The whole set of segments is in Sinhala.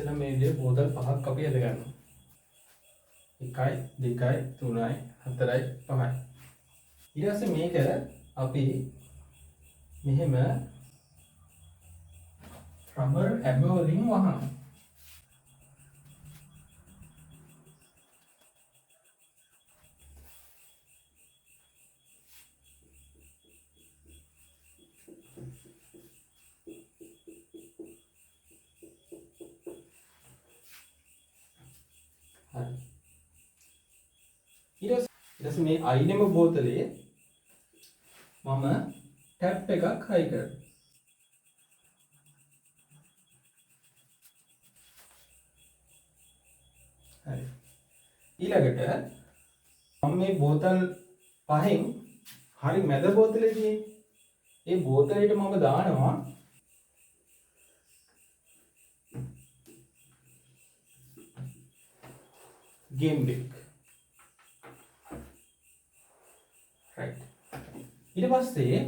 ඉස්සෙල්ලා මේ විදිහට බෝතල් 5ක් අපි ඇද ගන්නවා. 1 2 3 4 5යි. ඊට පස්සේ මේක අපි මෙහෙම රබර් ඇබ වලින් වහනවා. හරි. ඊට පස්සේ මේ අයිනෙම බෝතලේ මම ටැප් එකක් හයි කරනවා. හරි. ඊළඟට මම මේ බෝතල් පහෙන් හරි මැද බෝතලේ තියෙන්නේ. ඒ බෝතලෙට මම දානවා ගෙම්බෙක්. right. ඊට පස්සේ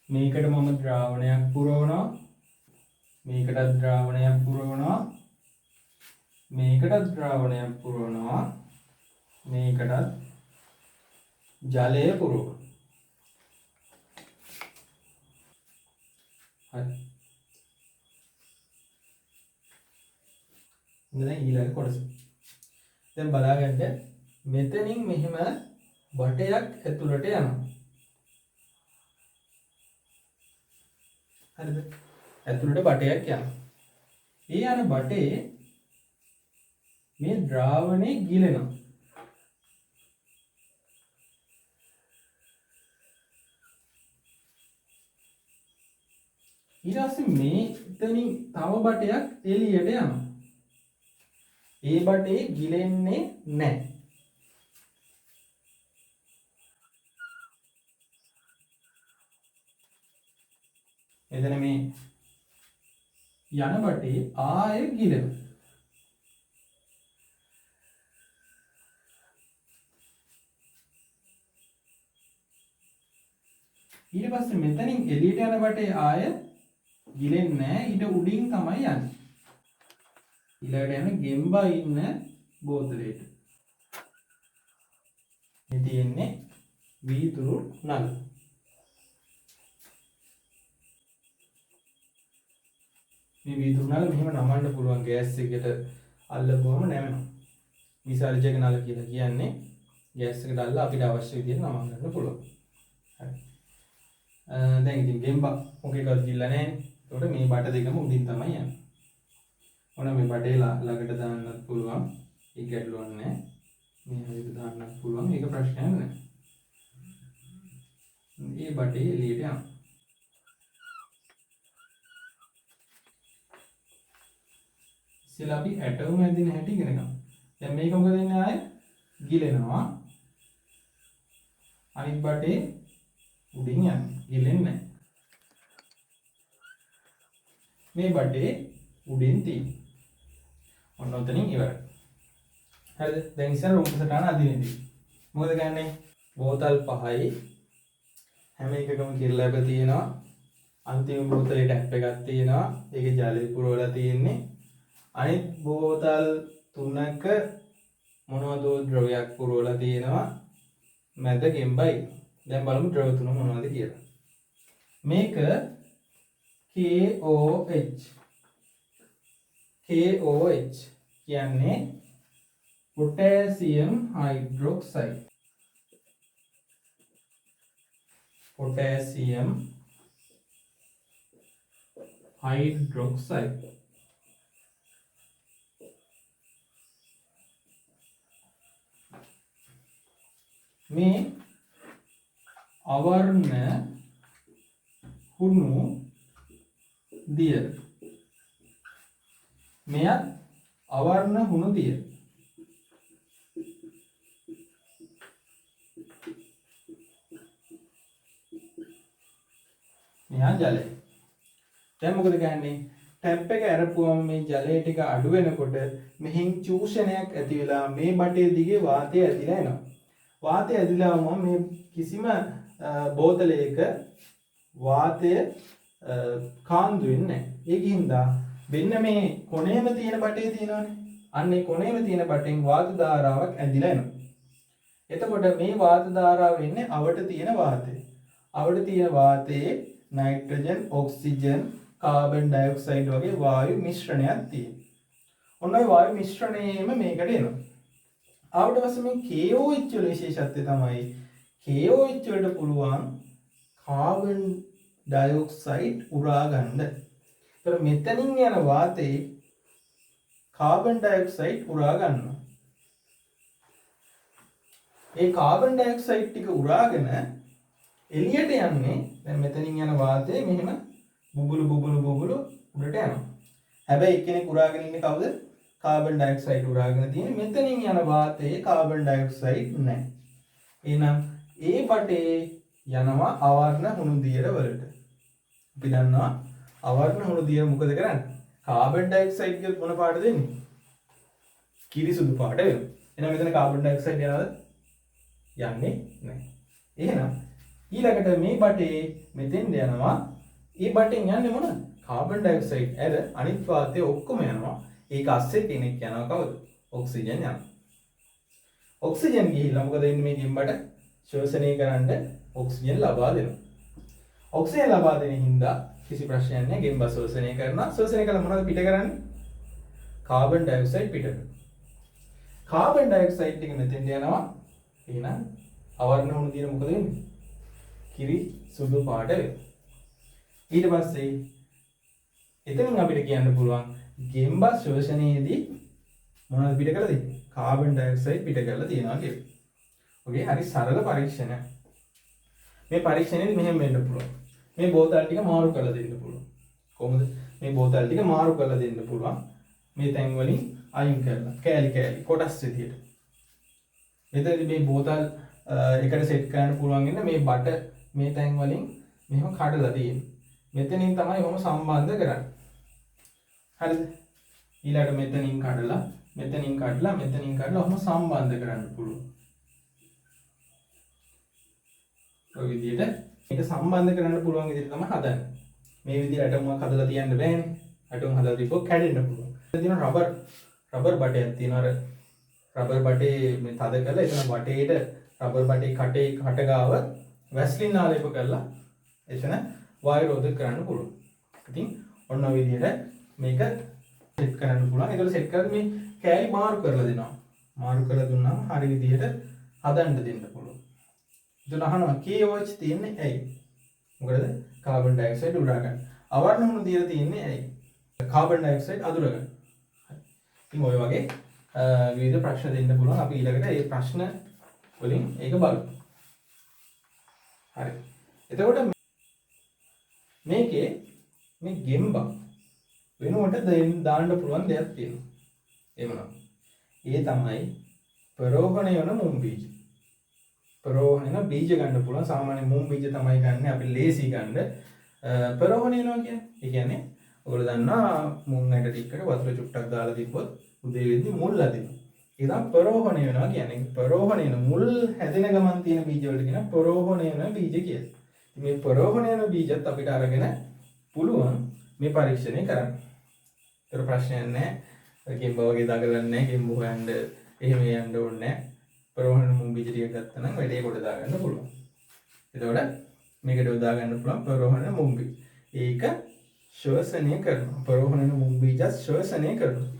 මේකට මම ද්‍රාවණයක් පුරවනවා. මේකටත් ද්‍රාවණයක් පුරවනවා. මේකටත් ද්‍රාවණයක් පුරවනවා. මේකටත් ජලය පුරවනවා. හරි. දැන් ඊළඟ කොටස. දැන් බලාගන්න මෙතනින් මෙහෙම බටයක් ඇතුළට යනවා. හරිද? ඇතුළට බටයක් යනවා. ඒ යන බටේ මේ ද්‍රාවණේ ගිලෙනවා. ඊට පස්සේ මේතනින් තව බටයක් එළියට යනවා. ඒ බටේ ගිලෙන්නේ නැහැ. එතන මේ යන බටේ ආයෙ ගිලෙනවා. ඊට පස්සේ මෙතනින් එළියට යන බටේ ආයෙ ගිලෙන්නේ නැහැ. ඊට උඩින් තමයි යන්නේ. ඊළඟට යන ගෙම්බා ඉන්න බෝතලෙට. මේ තියෙන්නේ වීදුරු නල. මේ වීදුරු නල මෙහෙම නමන්න පුළුවන්. ගෑස් එකකට අල්ලපුවම නැවෙනවා. විසර්ජක නල කියලා කියන්නේ ගෑස් එකට අල්ලලා අපිට අවශ්‍ය විදිහට නමන්න ගන්න පුළුවන්. හරි. දැන් ඉතින් ගෙම්බා මොකේකවත් ගිල්ලා නැහැ. ඒකට මේ බට දෙකම උඩින් තමයි යන්නේ. ඔන්න මේ බඩේ ළඟට දාන්නත් පුළුවන්. ඒක ගැටලුවක් නැහැ. මේ විදිහට දාන්නත් පුළුවන්. ඒක ප්‍රශ්නයක් නැහැ. මේ බඩේ එළියට යනවා. ඉතින් අපි ඇටෝම ඇදින හැටි ඉගෙන ගමු. දැන් මේක මොකද වෙන්නේ ආයේ ගිලෙනවා. අනිත් බඩේ උඩින් යන්නේ. ගිලෙන්නේ නැහැ. මේ බඩේ උඩින් තියෙන්නේ. ඔන්න ඔතනින් ඉවරයි. හරිද? දැන් ඉස්සර රූප සටහන අදින්නදී. මොකද ගන්නේ? බෝතල් 5යි හැම එකකම කිරලැබ තියෙනවා. අන්තිම බෝතලේ ටැප් එකක් තියෙනවා. ඒකේ ජලය පුරවලා තියෙන්නේ. අනිත් බෝතල් 3ක මොනවද ද්‍රවයක් පුරවලා තියෙනවා. මැද ගෙම්බයි. දැන් බලමු ද්‍රව තුන මොනවද කියලා. මේක KOH කියන්නේ potassium hydroxide. Potassium hydroxide. මේ අවර්ණ හුණු දිය. මෙයත් අවර්ණ හුණු දිය. මෙහා ජලය. දැන් මොකද කියන්නේ? ටැප් එක අරපුවම මේ ජලය ටික අඩු වෙනකොට මෙහින් චූෂණයක් ඇති වෙලා මේ බටේ දිගේ වාතය ඇදිලා එනවා. වාතය ඇදිලා වම මේ කිසිම බෝතලයක වාතය කාන්දු වෙන්නේ නැහැ. ඒකින්ද මෙන්න මේ කොනේම තියෙන බටේ තියෙනවානේ. අන්න ඒ කොනේම තියෙන බටෙන් වාත ධාරාවක් ඇදිලා එනවා. එතකොට මේ වාත ධාරාව වෙන්නේ අවට තියෙන වාතය. අවට තියෙන වාතයේ නයිට්‍රජන්, ඔක්සිජන්, කාබන් ඩයොක්සයිඩ් වගේ වායු මිශ්‍රණයක් තියෙනවා. ඔන්න ඔය වායු මිශ්‍රණයේම මේකට එනවා. ආවට පස්සේ මේ KOH වල විශේෂත්වය තමයි KOH වලට පුළුවන් කාබන් ඩයොක්සයිඩ් උරා ගන්න. ඒතර මෙතනින් යන වාතයේ කාබන් ඩයොක්සයිඩ් උරා ගන්නවා. ඒ කාබන් ඩයොක්සයිඩ් ටික උරාගෙන එළියට යන්නේ දැන් මෙතනින් යන වාතය මෙහෙම බුබුලු උඩට යනවා. හැබැයි එක්කෙනෙක් උරාගෙන ඉන්නේ කවුද? කාබන් ඩයොක්සයිඩ් උරාගෙන තියෙන්නේ. මෙතනින් යන වාතයේ කාබන් ඩයොක්සයිඩ් නැහැ. එහෙනම් ඒ බටේ යනවා අවර්ණ හුණු දියර වලට. අපි දන්නවා අවර්ණ හුණු දියර මොකද කරන්නේ? කාබන් ඩයොක්සයිඩ් එක මොන පාට දෙන්නේ? කිරිසුදු පාට වෙනවා. එහෙනම් මෙතන කාබන් ඩයොක්සයිඩ් යනවද? යන්නේ නැහැ. එහෙනම් ඊළඟට මේ බටේ මෙතෙන්ද යනවා. ඒ බටෙන් යන්නේ මොනවද? කාබන් ඩයොක්සයිඩ් ඇර අනිත් වාතය ඔක්කොම යනවා. ඒක අස්සේ කෙනෙක් යනවා කවුද? ඔක්සිජන් යනවා. ඔක්සිජන් ගිහිල්ලා මොකද වෙන්නේ මේ ගෙම්බට? ශ්වසනය කරන්න ඔක්සිජන් ලබා දෙනවා. ඔක්සිජන් ලබා දෙන හින්දා කිසි ප්‍රශ්නයක් නැහැ. ගෙම්බ ශ්වසනය කරනවා. ශ්වසනය කළා මොනවද පිට කරන්නේ? කාබන් ඩයොක්සයිඩ් පිට කරනවා. කාබන් ඩයොක්සයිඩ් ටික මෙතෙන්ට යනවා. එහෙනම් අවර්ණ වුණු දින මොකද වෙන්නේ? කිරි සුදු පාට වෙනවා. ඊට පස්සේ එතනින් අපිට කියන්න පුළුවන් ගෙම්බ ශ්වසනයේදී මොනවද පිට කරලා තියෙන්නේ? කාබන් ඩයොක්සයිඩ් පිට කරලා තියෙනවා කියලා. ඔගේ හරි සරල පරීක්ෂණයක්. මේ පරීක්ෂණයේදී මෙහෙම වෙන්න පුළුවන්. මේ බෝතල් ටික මාරු කරලා දෙන්න පුළුවන්. කොහොමද? මේ බෝතල් ටික මාරු කරලා දෙන්න පුළුවන්. මේ තැන් වලින් අයින් කරලා කෑලි කොටස් විදියට. මෙතනදී මේ බෝතල් එකට සෙට් කරන්න පුළුවන් ඉන්න මේ බට මේ තැන් වලින් මෙහෙම කඩලා තියෙන්නේ. මෙතනින් තමයි මම සම්බන්ධ කරන්නේ. හරිද? ඊළඟට මෙතනින් කඩලා ඔහොම සම්බන්ධ කරන්න පුළුවන්. ඔය විදිහට මේක සම්බන්ධ කරන්න පුළුවන් විදිහට තමයි හදන්නේ. මේ විදිහට ඇටමක් හදලා තියන්න බෑනේ. ඇටම හදලා තිබ්බොත් කැඩෙන්න පුළුවන්. එතන රබර් බටයක් තියෙනවා. රබර් බටේ මේ තද කරලා එතන බටේට රබර් බටේ කට ගාව වැස්ලින් ආලේප කරලා එතන වායු රෝධක කරන්න පුළුවන්. ඉතින් ඔන්න ඔය විදිහට මේක සෙට් කරන්න පුළුවන්. ඒකල සෙට් කරලා මේ කෑලි මාරු කරලා දෙනවා. මාරු කරලා දුන්නාම හරි විදිහට හදන්න දෙන්න පුළුවන්. එතන අහනවා KOH තියෙන්නේ ඇයි? මොකද කාබන් ඩයොක්සයිඩ් උරා ගන්න. අවර්ණ වුණු දියර තියෙන්නේ ඇයි? කාබන් ඩයොක්සයිඩ් අඳුර ගන්න. ඉතින් ඔය වගේ විවිධ ප්‍රශ්න දෙන්න පුළුවන්. අපි ඊළඟට මේ ප්‍රශ්න වලින් ඒක බලමු. හරි. එතකොට මේකේ මේ ගෙම්බ වෙනුවට දාන්න පුළුවන් දෙයක් තියෙනවා. ඒ මොනවද? ඒ තමයි ප්‍රෝහණය වෙන මුම් බීජ. ප්‍රෝහණය වෙන බීජ ගන්න පුළුවන්. සාමාන්‍ය මුම් බීජ තමයි ගන්න. අපි ලේසි ගන්න. ප්‍රෝහණය වෙනවා කියන්නේ. ඒ කියන්නේ ඔයගොල්ලෝ දන්නා මුම් ඇට ටිකකට වතුර චුට්ටක් දාලා තිබ්බොත් උදේ වෙද්දි මුල් ලදිනවා. ඒක තමයි ප්‍රෝහණය වෙනවා කියන්නේ. ප්‍රෝහණය වෙන මුල් හැදෙන ගමන් තියෙන බීජ වලට කියන ප්‍රෝහණය වෙන බීජ කියලා. මේ ප්‍රෝහණය වෙන බීජත් අපිට අරගෙන පුළුවන් මේ පරීක්ෂණය කරන්න. ඒතර ප්‍රශ්නයක් නැහැ. ගෙම්බ වගේ දාගලන්නේ නැහැ. ගෙම්බ හොයන්න එහෙම යන්න ඕනේ නැහැ. ප්‍රෝහණ මුම් බීජ ටික ගත්තා නම් වැඩේ කොට දාගන්න පුළුවන්. එතකොට මේකට යොදා ගන්න පුළුවන් ප්‍රෝහණ මුම් බීජ. ඒක ශ්වසනය කරනවා. ප්‍රෝහණ මුම් බීජ ශ්වසනය කරනවා.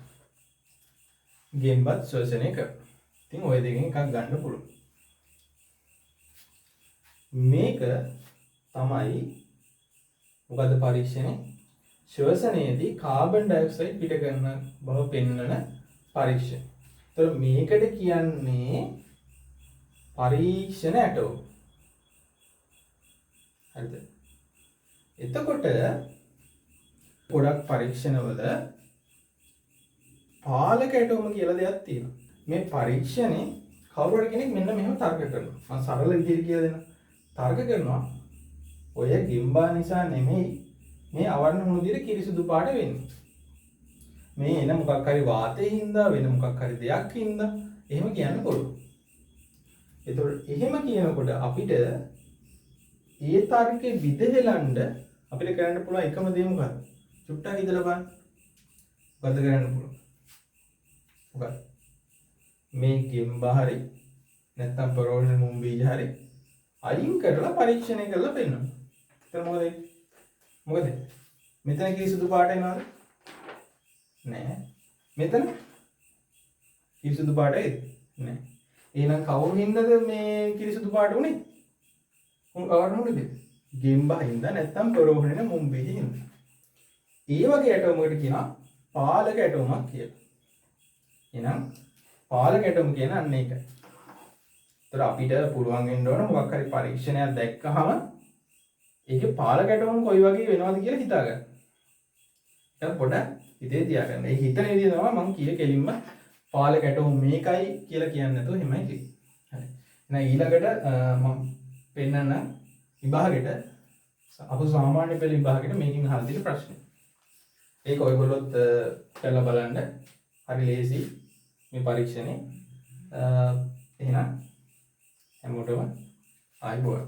ගෙම්බත් ශ්වසනය කරනවා. ඉතින් ওই දෙකෙන් එකක් ගන්න පුළුවන්. මේක තමයි මොකද පරීක්ෂණය? ශ්වසනයේදී කාබන් ඩයොක්සයිඩ් පිට කරන බව පෙන්වන පරීක්ෂණ. ඒතර මේකට කියන්නේ පරීක්ෂණ ඇටෝම. හරිද? එතකොට ගොඩක් පරීක්ෂණවල පාලක ඇටෝම කියලා දෙයක් තියෙනවා. මේ පරීක්ෂණේ කවුරු හරි කෙනෙක් මෙන්න මෙහෙම තර්ක කරනවා. මම සරල විදිහට කියලා දෙනවා. තර්ක කරනවා ඔය ගෙම්බා නිසා නෙමෙයි මේ අවර්ණ මුණුදිර කිරිසුදු පාට වෙන්නේ. මේ එන මොකක් හරි වාතයේ හින්දා වෙන මොකක් හරි දෙයක් හින්දා එහෙම කියන්න පුළුවන්. ඒතකොට එහෙම කියනකොට අපිට ඒ තර්කේ විදහෙලන්න අපිට කරන්න පුළුවන් එකම දේ මොකක්ද? චුට්ටක් හිතලා බලන්න. ගත කරන්න පුළුවන්. මොකක්ද? මේ ගෙම්බ හරි නැත්නම් පරෝහණ මුම් බීජ හරි අයින් කරලා පරීක්ෂණය කරලා පෙන්නනවා. එතන මොකද? මෙතන කිරි සුදු පාට එනවද? නෑ. මෙතන කිරි සුදු පාට එයිද? නෑ. එහෙනම් කවුරු හින්දාද මේ කිරි සුදු පාට උනේ? කවුරුන්ද? ගෙම්බ හින්දා නැත්නම් පරෝහණ මුම් බීජ හින්දා. ඒ වගේ ඇටෝමකට කියනවා පාලක ඇටෝමක් කියලා. එහෙනම් පාලක ඇටෝම කියන අන්න ඒක. ඒතර අපිට පුළුවන් වෙන්න ඕන මොකක් හරි පරීක්ෂණයක් දැක්කහම ඒකේ පාලක ඇටෝම කොයි වගේ වෙනවද කියලා හිතාගන්න. ඒක පොඩ්ඩක් හිතේ තියාගන්න. ඒ හිතන විදිහ තමයි මම කියේ කෙලින්ම පාලක ඇටෝම මේකයි කියලා කියන්නේ නැතුව එහෙමයි කිව්වේ. හරි. එහෙනම් ඊළඟට මම පෙන්නන්න විභාගෙට අපු සාමාන්‍ය පෙළ විභාගෙට මේකෙන් අහලා තියෙන ප්‍රශ්නේ. ඒක ඔයගොල්ලොත් කරලා බලන්න. හරි ලේසි මේ පරීක්ෂණේ. එහෙනම් හැමෝටම ආයුබෝවන්.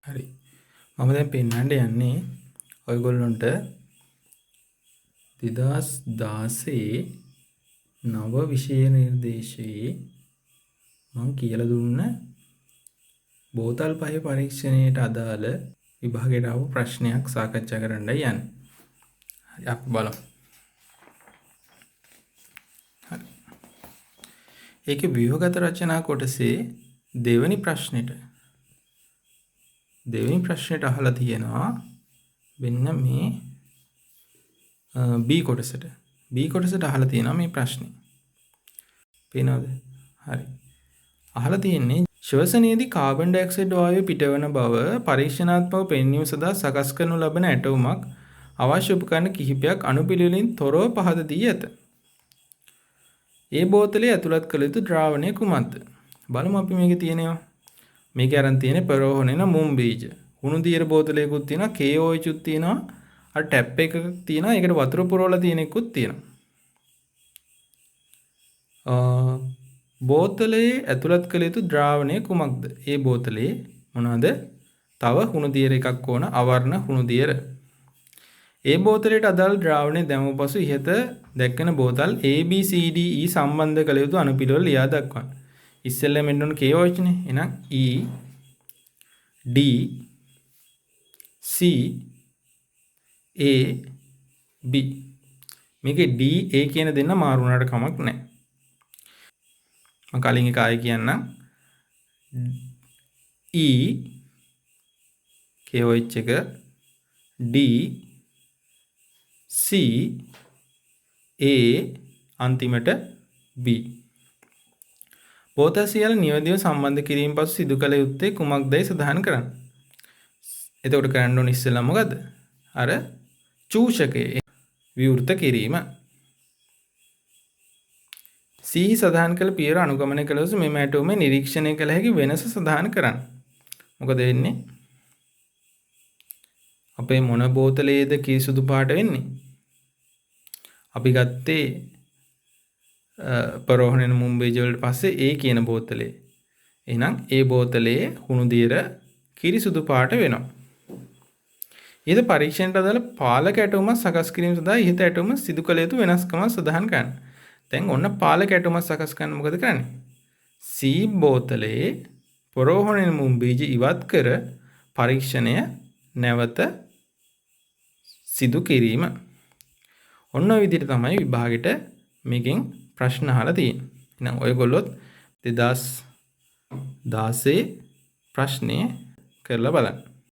හරි. මම දැන් පෙන්නන්න යන්නේ ඔයගොල්ලන්ට 2016 නව විෂය නිර්දේශයේ මම කියලා දුන්න බෝතල් පහේ පරීක්ෂණයට අදාළ විභාගයට ආව ප්‍රශ්නයක් සාකච්ඡා කරන්නයි යන්නේ. හරි අපි බලමු. හරි. ඒකේ ව්‍යුහගත රචනා කොටසේ දෙවෙනි ප්‍රශ්නෙට අහලා තියෙනවා මෙන්න මේ B කොටසට. B කොටසට අහලා තියෙනවා මේ ප්‍රශ්නේ. පේනවද? හරි. අහලා තියෙන්නේ ශ්වසනයේදී කාබන් ඩයොක්සයිඩ් වායුව පිටවන බව පරීක්ෂණාත්මකව පෙන්වීම සඳහා සකස් කරනු ලබන ඇටෝමක් අවශ්‍ය උපකරණ කිහිපයක් අනුපිළිවෙලින් තොරව පහද දී ඇත. ඒ බෝතලයේ ඇතුළත් කළ යුතු ද්‍රාවණය කුමක්ද? බලමු අපි මේකේ තියෙනවා. මේකේ අරන් තියෙන්නේ පරෝහණේන මුම් බීජ. හුණු දියර බෝතලයකුත් තියෙනවා, KOH උත් තියෙනවා. අර ටැප් එකක් තියෙනවා. ඒකට වතුර පුරවලා තියෙන එකකුත් තියෙනවා. බෝතලයේ ඇතුළත් කළ යුතු ද්‍රාවණය කුමක්ද? ඒ බෝතලයේ මොනවද? තව හුණු දියර එකක් ඕන, අවර්ණ හුණු දියර. ඒ බෝතලයට අදාළ ද්‍රාවණය දැමුව පසු ඉහත දැක්වෙන බෝතල් A B C D E සම්බන්ධ කළ යුතු අනුපිළිවෙල ලියා දක්වන්න. ඉස්සෙල්ලා මෙන්න KOH නේ. එහෙනම් E D C A B. මේකේ D A කියන දෙන්න මාරු වුණාට කමක් නැහැ. මම කලින් එක ආයෙ කියන්නම්. E KOH එක D C A අන්තිමට B. බෝතල් සියල්ල නිවැරදිව සම්බන්ධ කිරීම පසු සිදු කළ යුත්තේ කුමක්දයි සඳහන් කරන්න. එතකොට කරන්න ඕනේ ඉස්සෙල්ලා මොකද්ද? අර චූෂකයේ විවෘත කිරීම. C සඳහන් කළ පියවර අනුගමනය කළ යුතු මෙම ඇටෝමේ නිරීක්ෂණය කළ හැකි වෙනස සඳහන් කරන්න. මොකද වෙන්නේ? අපේ මොන බෝතලයේද කී සුදු පාට වෙන්නේ? අපි ගත්තේ පරෝහණේන මුම් බීජ වලට පස්සේ A කියන බෝතලේ. එහෙනම් ඒ බෝතලයේ හුණු දියර කිරි සුදු පාට වෙනවා. ඊට පරීක්ෂණයට අදාළ පාලක ඇටෝම සකස් කිරීම සඳහා ඉහත ඇටෝම සිදු කළ යුතු වෙනස්කම් සඳහන් කරන්න. දැන් ඔන්න පාලක ඇටෝම සකස් කරන්න මොකද කරන්නේ? C බෝතලයේ පරෝහණේන මුම් බීජ ඉවත් කර පරීක්ෂණය නැවත සිදු කිරීම. ඔන්න ඔය විදිහට තමයි විභාගෙට මේකෙන් ප්‍රශ්න අහලා තියෙන්නේ. එහෙනම් ඔයගොල්ලොත් 2016 ප්‍රශ්නේ කරලා බලන්න.